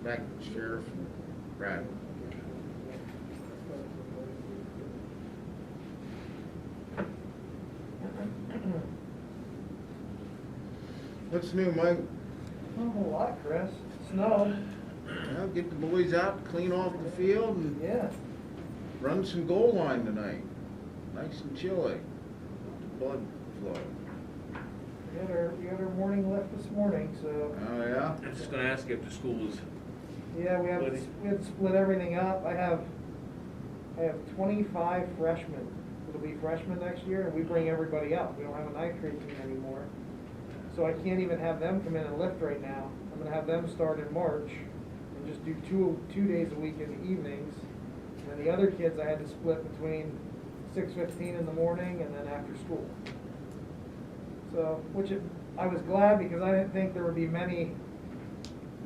back to the sheriff and Brad. What's new, Mike? Not a whole lot, Chris. Snow. Well, get the boys out, clean off the field, and Yeah. run some goal line tonight. Nice and chilly. Blood flow. We had our morning lift this morning, so Oh, yeah? I was just gonna ask you if the school was, yeah, we had split everything up. I have 25 freshmen. It'll be freshmen next year, and we bring everybody up. We don't have a ninth grade team anymore. So I can't even have them come in and lift right now. I'm gonna have them start in March and just do two days a week in the evenings. And then the other kids I had to split between 6:15 in the morning and then after school. So, I was glad because I didn't think there would be many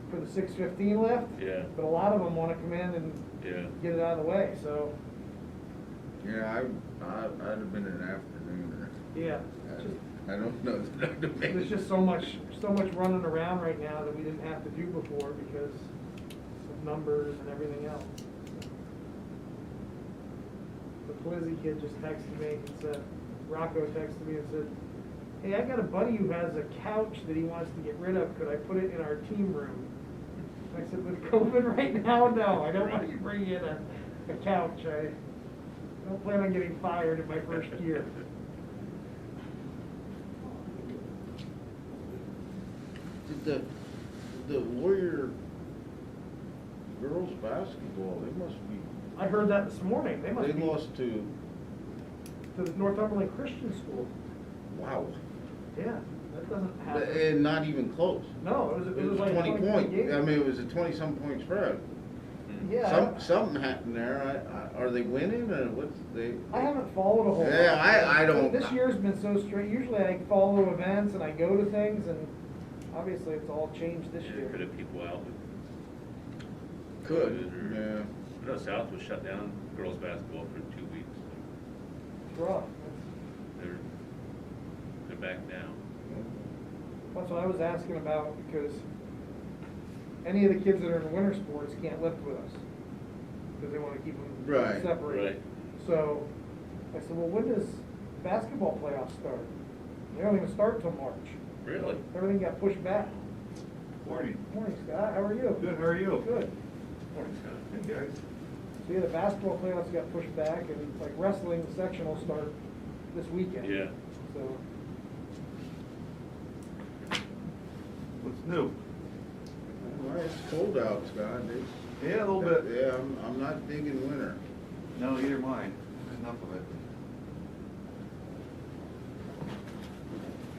for the 6:15 lift. yeah, But a lot of them want to come in and yeah. get it out of the way, so. Yeah, I'd have been an afternoon. Yeah. I don't know that I'd have made There's it. just so much running around right now that we didn't have to do before because of numbers and everything else. The Plizzy kid just texted me and said, Rocco texted me and said, hey, I got a buddy who has a couch that he wants to get rid of. Could I put it in our team room? I said, with COVID right now, no. I don't want you bringing in a couch. I don't plan on getting fired in my first year. Did the Warrior girls basketball, they must be, I heard that this morning. They must they be lost to, to the Northumberland Christian School. wow. Yeah, that doesn't happen. And not even close. No, It it was like a 20 point, game. I mean, it was a 20-some point spread. Yeah, Something happened there. Are they winning or what's they? I haven't followed a whole lot. Yeah, I don't. This year's been so straight. Usually I follow events and I go to things, and obviously it's all changed this Yeah, year. could have people out with Could, COVID yeah. I know South was shut down girls basketball for 2 weeks. It's rough. They're back now. That's what I was asking about, because any of the kids that are in winter sports can't lift with us because they want to keep them Right. separate. Right. So I said, well, when does basketball playoffs start? They don't even start till March. Really? Everything got pushed back. Morning. Morning, Scott. How are you? Good, how are you? Good. Morning, Scott. Hey, guys. So yeah, the basketball playoffs got pushed back, and like wrestling, the sectional start this weekend. Yeah. So What's new? Well, it's cold out, Scott. Yeah, a little bit. Yeah, I'm not digging winter. No, neither mine. Enough of it.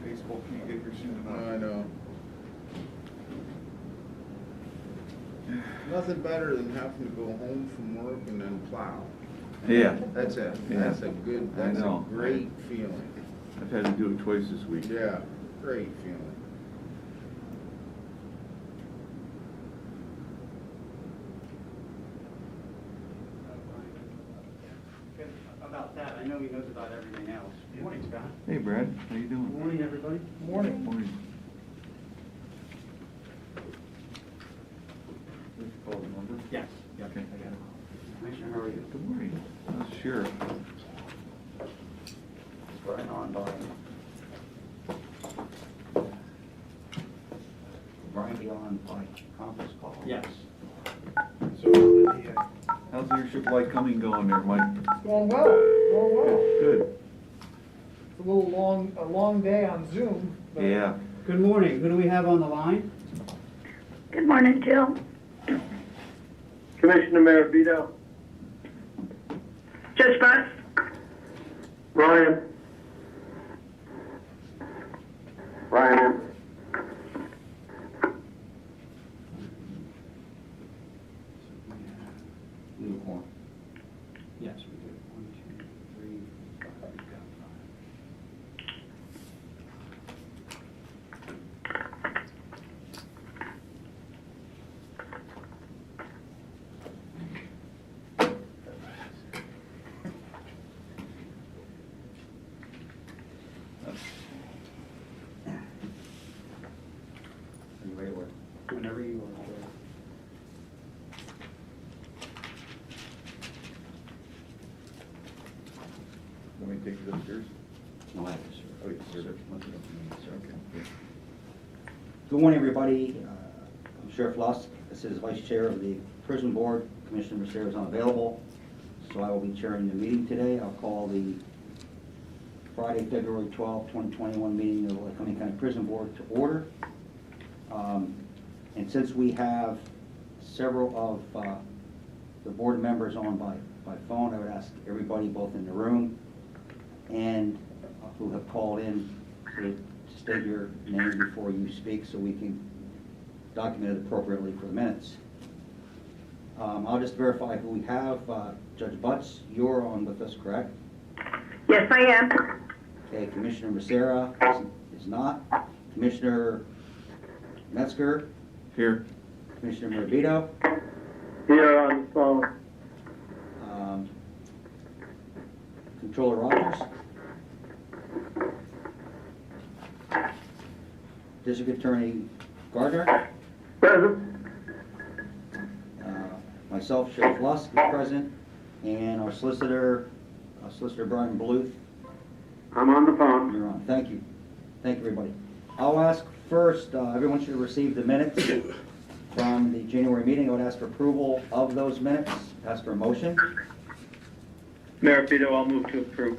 Baseball can't get here soon enough. I know. Nothing better than having to go home from work and then plow. Yeah. That's it. Yeah. That's a good, I that's a know. great feeling. I've had to do it twice this week. Yeah, great feeling. About that, I know he knows about everything else. Good morning, Scott. Hey, Brad, how you doing? Good morning, everybody. morning. Morning. Did you call the number? Yes. Yep, Okay. I got it. Commissioner, how are you? Good morning. Sheriff. Brian on by. Brian be on by conference call? Yes. So How's leadership Lycoming going there, Mike? it's going well. Going well. Good. It's a little a long day on Zoom. But Yeah. Good morning. Who do we have on the line? Good morning, Jill. Commissioner Maravito. Just us? Ryan. Ryan. Unicorn. Yes, we do. 1, 2, 3, 5. We've got 5. Are you ready to work? Whenever you are. take it upstairs? No, I have to, sir. Oh, yes, sir. Look it up for me, sir. Okay. Good morning, everybody. I'm Sheriff Lusk. This is Vice Chair of the Prison Board. Commissioner Mercer is unavailable, so I will be chairing the meeting today. I'll call the Friday, February 12, 2021 meeting of the Lycoming County Prison Board to order. And since we have several of the board members on by phone, I would ask everybody both in the room and who have called in to state your name before you speak so we can document it appropriately for the minutes. I'll just verify who we have. Judge Butts, you're on with us, correct? Yes, I am. Okay, Commissioner Becerra is not. Commissioner Metzger, Here. Commissioner Morabito, Here on the phone. Controller Rogers, District Attorney Gardner, Present. myself, Sheriff Lusk, is present, and our solicitor, Solicitor Brian Bluth. I'm on the phone. You're on. Thank you. Thank you, everybody. I'll ask first, everyone should have received the minutes from the January meeting. I would ask for approval of those minutes. Ask for a motion. Mayor Vito, I'll move to approve.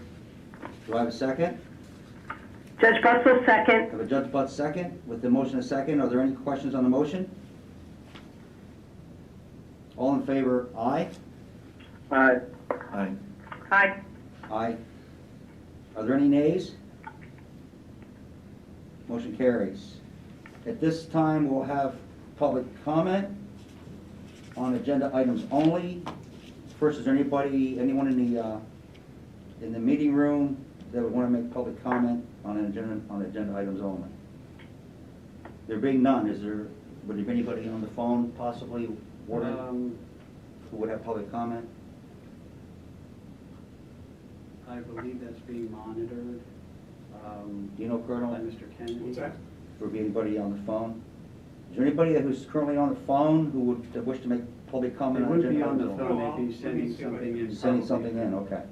Do I have a second? Judge Russell, I second. have a Judge Butts second. With the motion a second, are there any questions on the motion? All in favor, aye? Aye. Aye. Aye. Aye. Are there any nays? Motion carries. At this time, we'll have public comment on agenda items only. First, is there anyone in the meeting room that would want to make public comment on agenda items only? There being none, would there be anybody on the phone possibly, Warden, who would have public comment? I believe that's being monitored. Do you know, By Colonel? Mr. Kennedy. What's that? For anybody on the phone? Is there anybody who's currently on the phone who would wish to make public They comment on wouldn't be agenda on the items only? phone, Well, they'd be let sending me see what I something can- in. Sending probably. something in, okay.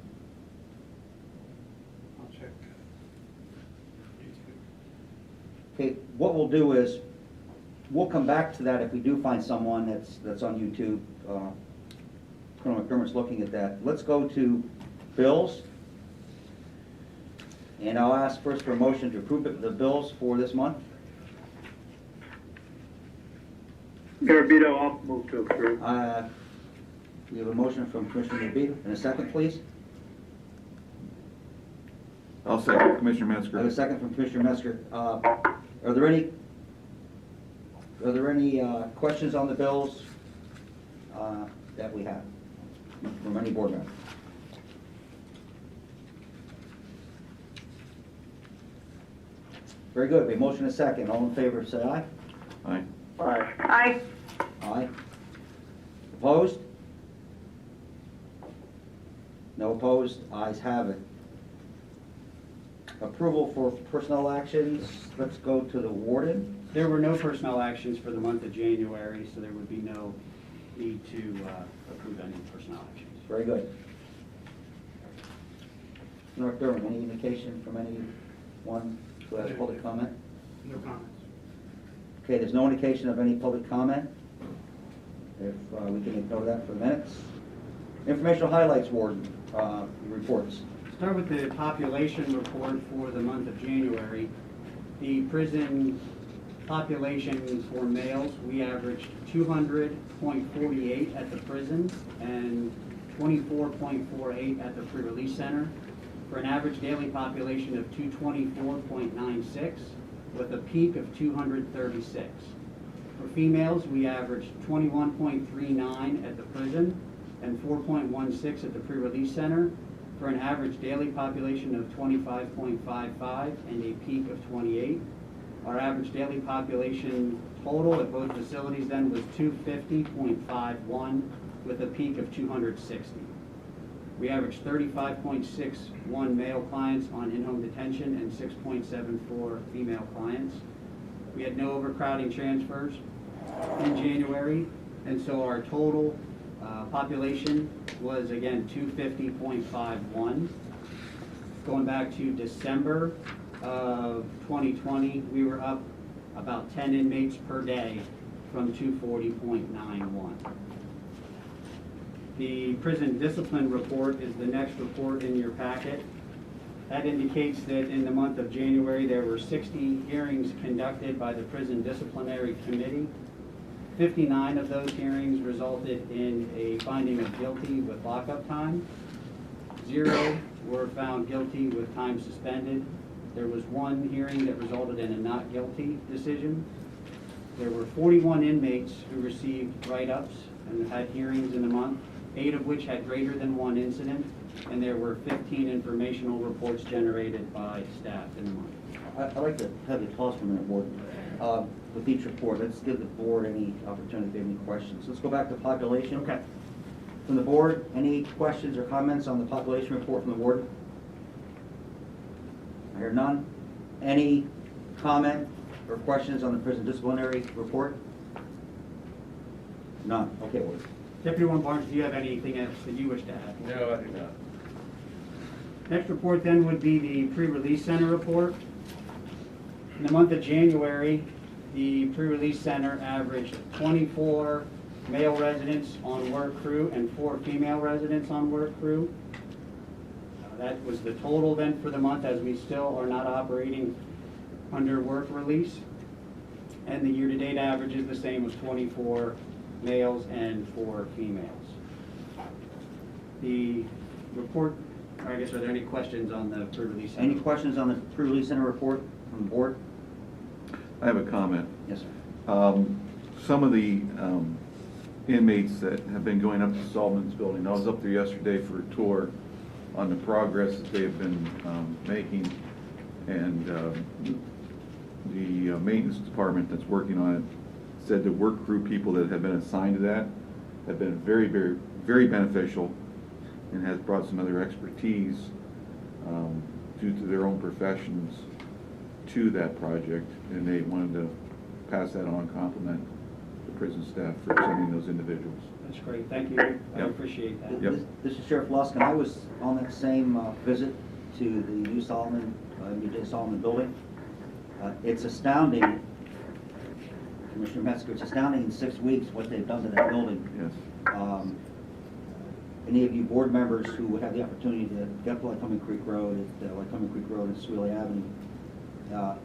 I'll check. Okay, what we'll do is, we'll come back to that if we do find someone that's on YouTube. Colonel McDermott's looking at that. Let's go to bills. And I'll ask first for a motion to approve the bills for this month. Mayor Vito, I'll move to approve. We have a motion from Commissioner McBee, and a second, please. I'll second Commissioner I have a Metzger. second from Commissioner Metzger. Are there any questions on the bills that we have from any board member? Very good. We have a motion and a second. All in favor, say aye. Aye. Aye. Aye. Aye. Opposed? No opposed. Ayes have it. Approval for personnel actions. Let's go to the warden. There were no personnel actions for the month of January, so there would be no need to approve any personnel actions. Very good. North Durham, any indication from anyone who has public comment? No comments. Okay, there's no indication of any public comment. If we can make note of that for the minutes. Informational highlights, warden, reports. Start with the population report for the month of January. The prison population for males, we averaged 200.48 at the prison and 24.48 at the pre-release center, for an average daily population of 224.96 with a peak of 236. For females, we averaged 21.39 at the prison and 4.16 at the pre-release center, for an average daily population of 25.55 and a peak of 28. Our average daily population total at both facilities then was 250.51 with a peak of 260. We averaged 35.61 male clients on in-home detention and 6.74 female clients. We had no overcrowding transfers in January, and so our total population was again 250.51. going back to December of 2020, we were up about 10 inmates per day from 240.91. The prison discipline report is the next report in your packet. That indicates that in the month of January, there were 60 hearings conducted by the Prison Disciplinary Committee. 59 of those hearings resulted in a finding of guilty with lockup time. 0 were found guilty with time suspended. There was 1 hearing that resulted in a not guilty decision. There were 41 inmates who received write-ups and had hearings in the month, 8 of which had greater than 1 incident, and there were 15 informational reports generated by staff in the month. I'd like to have you pause for a minute, Ward. With each report, let's give the board any opportunity if they have any questions. Let's go back to population. Okay. From the board, any questions or comments on the population report from the board? I hear none. Any comment or questions on the prison disciplinary report? None. Okay, Ward. Deputy Warden Barnes, do you have anything else that you wish to add? No, I do not. Next report then would be the pre-release center report. In the month of January, the pre-release center averaged 24 male residents on work crew and 4 female residents on work crew. That was the total then for the month, as we still are not operating under work release. And the year-to-date average is the same as 24 males and 4 females. The report, I guess, are there any questions on the pre-release center? Any questions on the pre-release center report from the board? I have a comment. Yes, sir. Some of the inmates that have been going up to Solomon's building, I was up there yesterday for a tour on the progress that they've been making, and the maintenance department that's working on it said the work crew people that have been assigned to that have been very, very, very beneficial and has brought some other expertise due to their own professions to that project, and they wanted to pass that on, compliment the prison staff for sending those individuals. That's great, thank you. I Yep. appreciate that. Yep. This is Sheriff Luskin. I was on that same visit to the new Solomon, new Solomon building. It's astounding, Commissioner Metzger, it's astounding in 6 weeks what they've done to that building. Yes. Any of you board members who had the opportunity to get to Lycoming Creek Road, and Sweeney Avenue,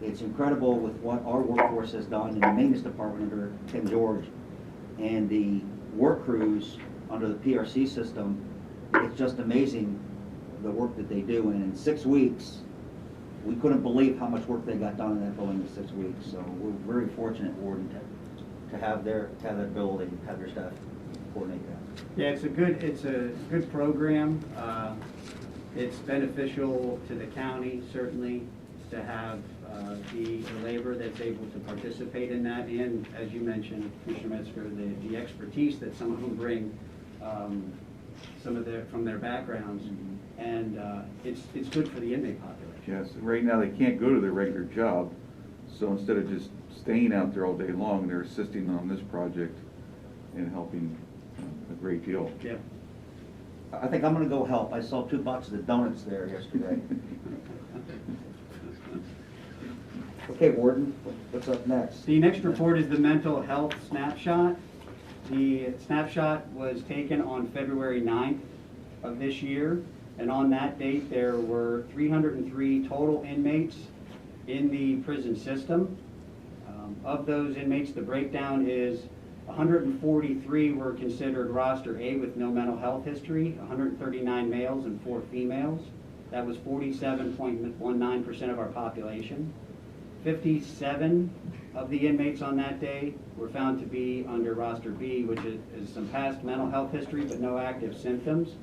it's incredible with what our workforce has done in the maintenance department under Tim George and the work crews under the PRC system. It's just amazing the work that they do, and in 6 weeks, we couldn't believe how much work they got done in that building in 6 weeks. So we're very fortunate, Warden, to have their ability, have their staff coordinate that. Yeah, it's a good program. It's beneficial to the county, certainly, to have the labor that's able to participate in that, and as you mentioned, Commissioner Metzger, the expertise that some of them bring, from their backgrounds, and it's good for the inmate population. Yes, right now they can't go to their regular job, so instead of just staying out there all day long, they're assisting on this project and helping a great deal. Yeah. I think I'm gonna go help. I saw 2 boxes of donuts there yesterday. Okay, Warden, what's up next? The next report is the mental health snapshot. The snapshot was taken on February 9th of this year, and on that date there were 303 total inmates in the prison system. Of those inmates, the breakdown is 143 were considered roster A with no mental health history, 139 males and 4 females. That was 47.19% of our population. 57 of the inmates on that day were found to be under roster B, which is some past mental health history but no active symptoms.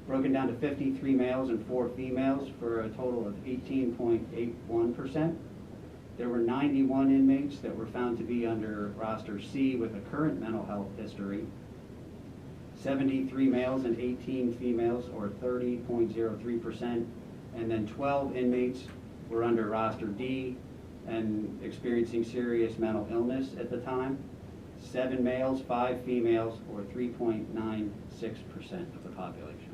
Broken down to 53 males and 4 females for a total of 18.81%. There were 91 inmates that were found to be under roster C with a current mental health history. 73 males and 18 females, or 30.03%, and then 12 inmates were under roster D and experiencing serious mental illness at the time. 7 males, 5 females, or 3.96% of the population.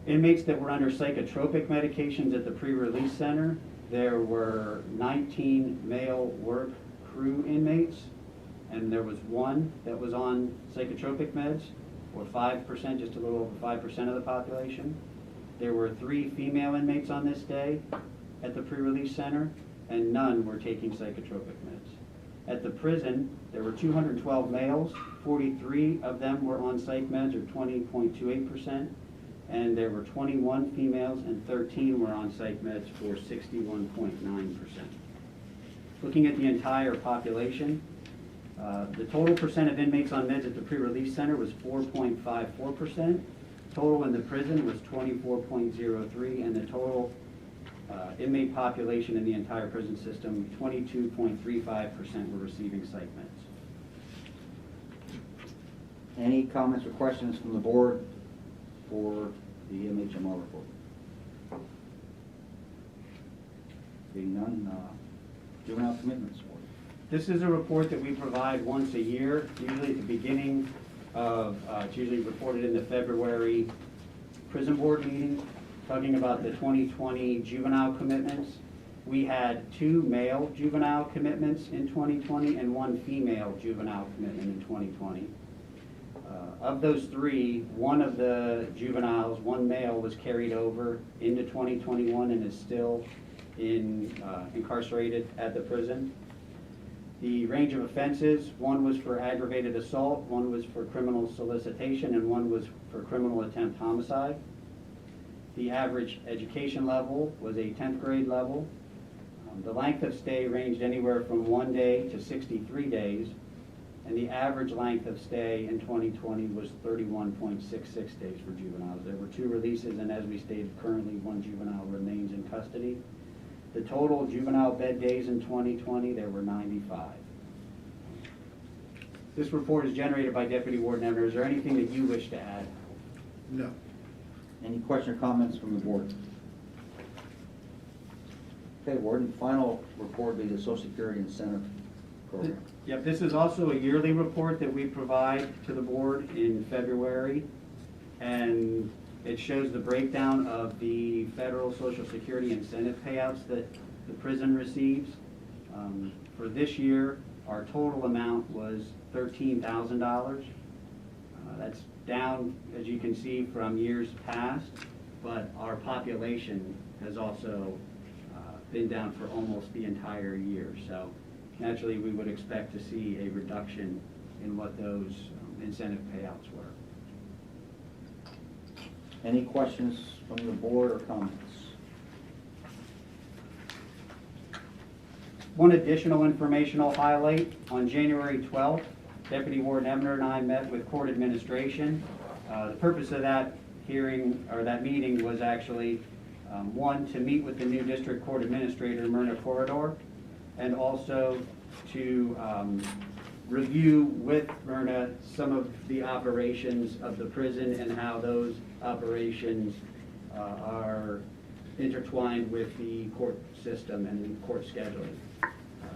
Inmates that were under psychotropic medications at the pre-release center, there were 19 male work crew inmates, and there was one that was on psychotropic meds, or 5%, just a little over 5% of the population. There were 3 female inmates on this day at the pre-release center, and none were taking psychotropic meds. At the prison, there were 212 males, 43 of them were on psych meds, or 20.28%, and there were 21 females and 13 were on psych meds for 61.9%. Looking at the entire population, the total percent of inmates on meds at the pre-release center was 4.54%. Total in the prison was 24.03%, and the total inmate population in the entire prison system, 22.35% were receiving psych meds. Any comments or questions from the board for the MHMR report? Being none, Juvenile Commitments Board. This is a report that we provide once a year, usually at the beginning of, it's usually reported in the February prison board meeting, talking about the 2020 juvenile commitments. We had 2 male juvenile commitments in 2020 and 1 female juvenile commitment in 2020. Of those 3, one of the juveniles, 1 male, was carried over into 2021 and is still incarcerated at the prison. The range of offenses, 1 was for aggravated assault, 1 was for criminal solicitation, and 1 was for criminal attempt homicide. The average education level was a 10th grade level. The length of stay ranged anywhere from 1 day to 63 days, and the average length of stay in 2020 was 31.66 days for juveniles. There were 2 releases, and as we stated, currently 1 juvenile remains in custody. The total juvenile bed days in 2020, there were 95. This report is generated by Deputy Warden Evner. Is there anything that you wish to add? No. Any question or comments from the board? Okay, Warden, final report will be the Social Security Incentive Program. Yep, this is also a yearly report that we provide to the board in February, and it shows the breakdown of the federal Social Security incentive payouts that the prison receives. For this year, our total amount was $13,000. That's down, as you can see, from years past, but our population has also been down for almost the entire year. So naturally, we would expect to see a reduction in what those incentive payouts were. Any questions from the board or comments? One additional informational highlight, on January 12th, Deputy Warden Evner and I met with court administration. The purpose of that hearing, or that meeting, was actually, 1, to meet with the new district court administrator, Myrna Corridor, and also to review with Myrna some of the operations of the prison and how those operations are intertwined with the court system and court scheduling.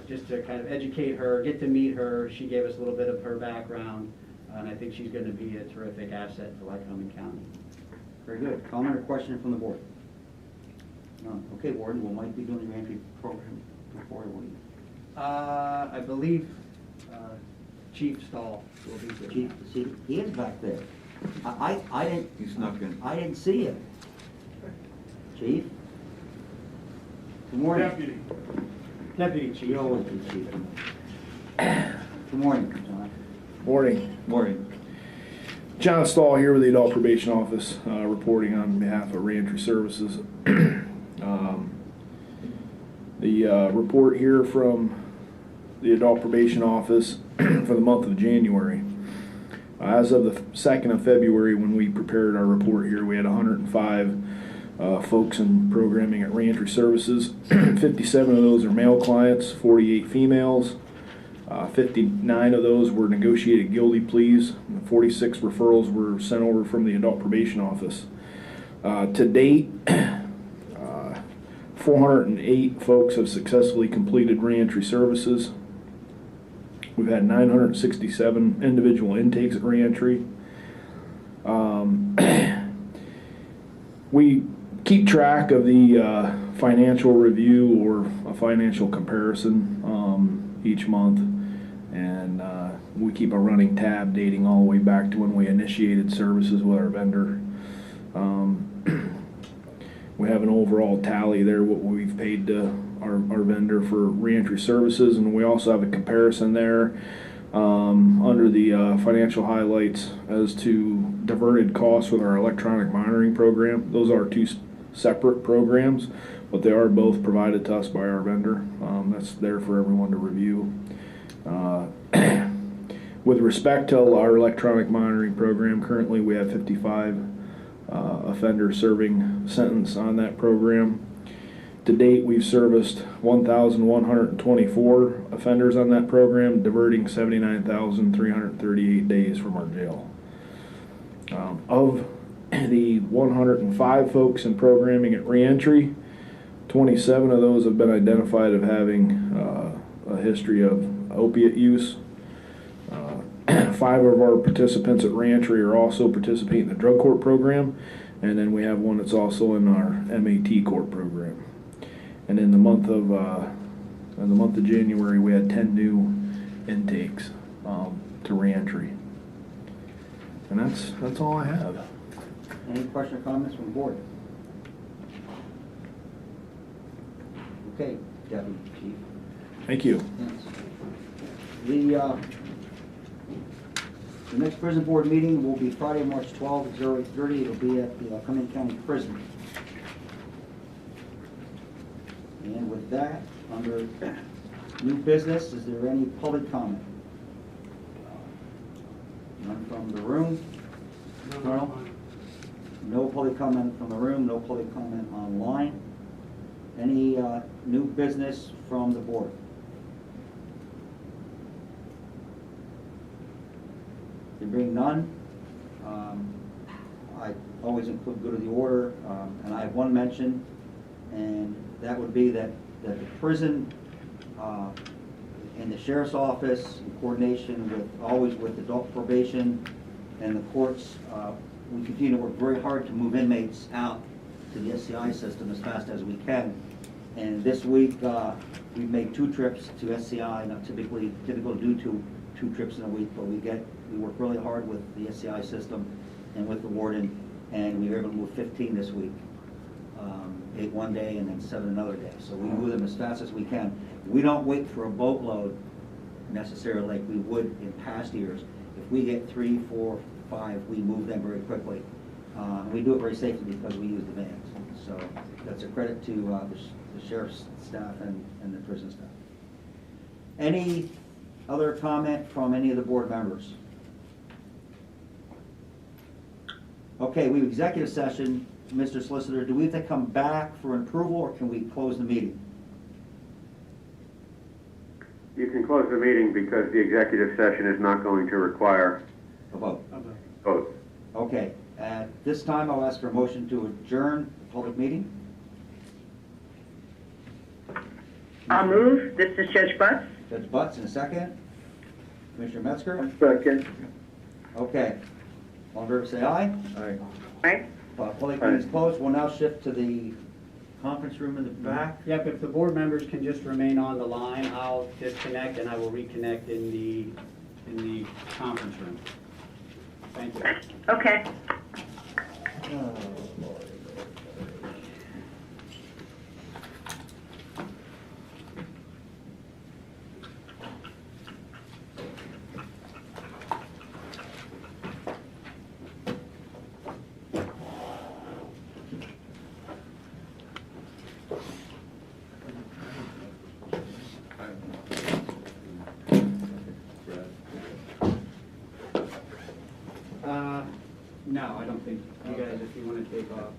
Just to kind of educate her, get to meet her. She gave us a little bit of her background, and I think she's going to be a terrific asset to Lycoming County. Very good. Comment or question from the board? None. Okay, Warden, we might be doing the reentry program before we leave. I believe Chief Stahl will be here. Chief, see, he is back there. I didn't. He snuck in. I didn't see him. Chief? Good morning. Deputy Chief. You always do, Chief. Good morning, John. Morning. Morning. John Stahl here with the Adult Probation Office, reporting on behalf of Reentry Services. The report here from the Adult Probation Office for the month of January. As of the 2nd of February, when we prepared our report here, we had 105 folks in programming at Reentry Services. 57 of those are male clients, 48 females. 59 of those were negotiated guilty pleas. 46 referrals were sent over from the Adult Probation Office. To date, 408 folks have successfully completed reentry services. We've had 967 individual intakes at reentry. we keep track of the financial review or a financial comparison each month, and we keep a running tab dating all the way back to when we initiated services with our vendor. We have an overall tally there, what we've paid to our vendor for reentry services, and we also have a comparison there under the financial highlights as to diverted costs with our electronic monitoring program. Those are two separate programs, but they are both provided to us by our vendor. That's there for everyone to review. With respect to our electronic monitoring program, currently we have 55 offenders serving sentence on that program. To date, we've serviced 1,124 offenders on that program, diverting 79,338 days from our jail. Of the 105 folks in programming at reentry, 27 of those have been identified of having a history of opiate use. 5 of our participants at reentry are also participating in the drug court program, and then we have one that's also in our MAT court program. And in the month of January, we had 10 new intakes to reentry. And that's all I have. Any questions or comments from the board? Okay, Deputy Chief. Thank you. The next prison board meeting will be Friday, March 12th, 08:30. It'll be at the Lycoming County Prison. And with that, under new business, is there any public comment? None from the room? Colonel? No public comment from the room, no public comment online. Any new business from the board? There being none, I always include good of the order, and I have one mention, and that would be that the prison and the sheriff's office, in coordination with adult probation and the courts, we continue to work very hard to move inmates out to the SCI system as fast as we can. And this week, we've made 2 trips to SCI. Not typical to do two trips in a week, but we work really hard with the SCI system and with the warden, and we were able to move 15 this week. 8 one day and then 7 another day. So we move them as fast as we can. We don't wait for a boatload necessarily like we would in past years. If we get 3, 4, 5, we move them very quickly. We do it very safely because we use the vans. So that's a credit to the sheriff's staff and the prison staff. Any other comment from any of the board members? Okay, we have executive session. Mr. Solicitor, do we have to come back for approval, or can we close the meeting? You can close the meeting because the executive session is not going to require A vote. vote. Okay, at this time, I'll ask for a motion to adjourn the public meeting. I'll move. This is Judge Butts. Judge Butts, in a second. Commissioner Metzger. Second. Okay. All in favor, say aye. Aye. Right? Public meeting is closed. We'll now shift to the conference room in the back. Yep, if the board members can just remain on the line, I'll disconnect and I will reconnect in the conference room. Thank you. Okay. Oh, No, I don't think you guys, if you want to take off.